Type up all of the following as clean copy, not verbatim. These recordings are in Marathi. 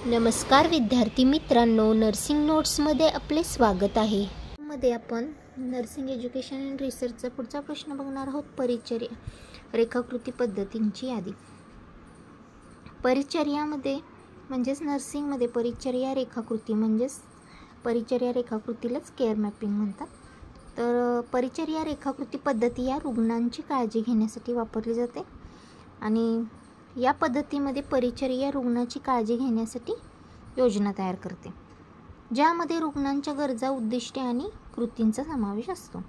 नमस्कार विद्यार्थी मित्रांनो, नर्सिंग नोट्समध्ये आपले स्वागत आहे। मध्ये आपण नर्सिंग एज्युकेशन अँड रिसर्चचा पुढचा प्रश्न बघणार आहोत। परिचर्या रेखाकृती पद्धतींची यादी। परिचर्यामध्ये म्हणजेच नर्सिंगमध्ये परिचर्या रेखाकृती म्हणजेच परिचर्या रेखाकृतीलाच केअर मॅपिंग म्हणतात। तर परिचर्या रेखाकृती पद्धती या रुग्णांची काळजी घेण्यासाठी वापरली जाते आणि या पद्धतीमध्ये परिचर्या रुग्णाची काळजी घेण्यासाठी योजना तयार करते, ज्यामध्ये रुग्णांच्या गरजा, उद्दिष्टे आणि कृतींचा समावेश असतो।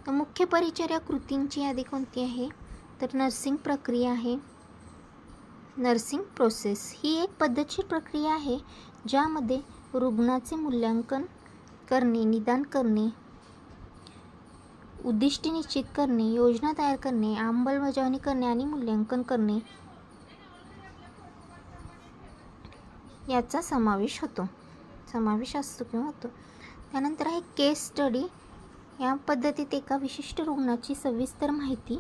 तर मुख्य परिचर्या कृतींची यादी कोणती आहे? तर नर्सिंग प्रक्रिया आहे। नर्सिंग प्रोसेस ही एक पद्धतशीर प्रक्रिया आहे ज्यामध्ये रुग्णाचे मूल्यांकन करणे, निदान करणे, उद्दिष्टे निश्चित करणे, योजना तयार करणे, अंमलबजावणी करणे आणि मूल्यांकन करणे याचा समावेश असतो किंवा होतो। त्यानंतर आहे केस स्टडी। या पद्धतीत एका विशिष्ट रुग्णाची सविस्तर माहिती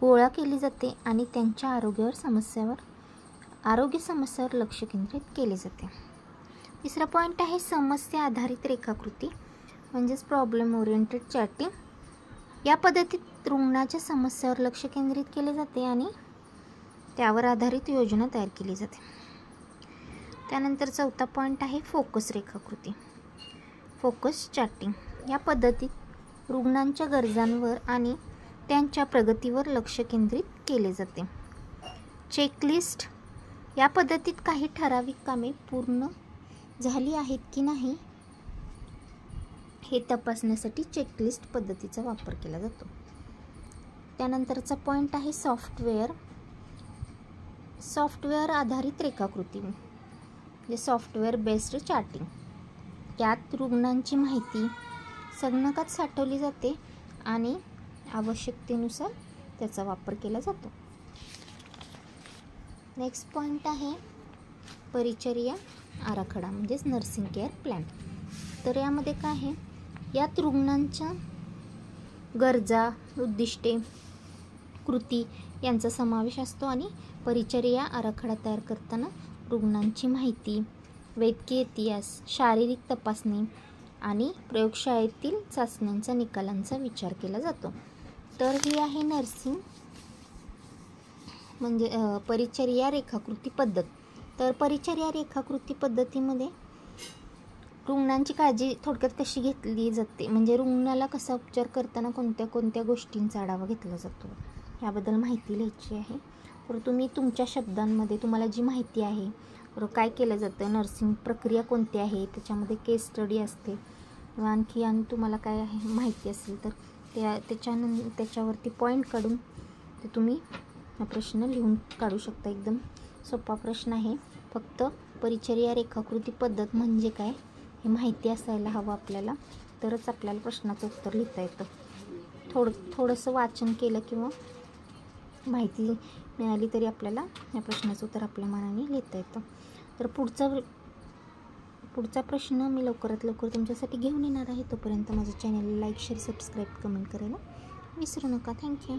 गोळा केली जाते आणि त्यांच्या आरोग्य समस्यावर लक्ष केंद्रित केले जाते। तिसरा पॉईंट आहे समस्या आधारित रेखाकृती म्हणजेच प्रॉब्लेम ओरिएंटेड चार्टिंग। या पद्धतीत रुग्णाच्या समस्यावर लक्ष केंद्रित केले जाते आणि त्यावर आधारित योजना तयार केली जाते। त्यानंतर चौथा पॉईंट आहे फोकस रेखाकृती, फोकस चार्टिंग। या पद्धतीत रुग्णांच्या गरजांवर आणि त्यांच्या प्रगतीवर लक्ष केंद्रित केले जाते। चेकलिस्ट। या पद्धतीत काही ठराविक कामे पूर्ण झाली आहेत की नाही हे तपासण्यासाठी चेकलिस्ट पद्धतीचा वापर केला जातो। त्यानंतरचा पॉईंट आहे सॉफ्टवेअर आधारित रेखाकृती म्हणजे सॉफ्टवेअर बेस्ड चार्टिंग। यात रुग्णांची माहिती संगणकात साठवली जाते आणि आवश्यकतेनुसार त्याचा वापर केला जातो। नेक्स्ट पॉईंट आहे परिचर्या आराखडा म्हणजेच नर्सिंग केअर प्लॅन। तर यामध्ये काय आहे? यात रुग्णांच्या गरजा, उद्दिष्टे, कृती यांचा समावेश असतो आणि परिचर्या आराखडा तयार करताना रुग्णांची माहिती, वैद्यकीय इतिहास, शारीरिक तपासणी आणि प्रयोगशाळेतील चाचण्यांच्या निकालांचा विचार केला जातो। तर ही आहे नर्सिंग म्हणजे परिचर्या रेखाकृती पद्धत। तर परिचर्या रेखाकृती पद्धतीमध्ये रुग्णांची काळजी थोडक्यात कशी घेतली जाते म्हणजे रुग्णाला कसा उपचार करताना कोणत्या गोष्टींचा आढावा घेतला जातो याबद्दल माहिती लिहायची आहे। तर तुम्ही तुमच्या शब्दांमध्ये तुम्हाला जी माहिती आहे काय केलं जातं, नर्सिंग प्रक्रिया कोणती आहे, त्याच्यामध्ये केस स्टडी असते किंवा आणखी तुम्हाला काय आहे माहिती असेल तर त्याच्यावरती पॉईंट काढून ते तुम्ही हा प्रश्न लिहून काढू शकता। एकदम सोपा प्रश्न आहे। फक्त परिचर्या रेखाकृती पद्धत म्हणजे काय हे माहिती असायला हवं आपल्याला, तरच आपल्याला प्रश्नाचं उत्तर लिहिता येतं। थोडंसं वाचन केलं किंवा माहिती मिळाली तरी आपल्याला या प्रश्नाचं उत्तर आपल्या मनाने लिहिता येतं। तर पुढचा प्रश्न मी लवकरात लवकर तुमच्यासाठी घेऊन येणार आहे। तोपर्यंत माझ्या चॅनलला लाईक, शेअर, सबस्क्राईब, कमेंट करायला विसरू नका। थँक्यू।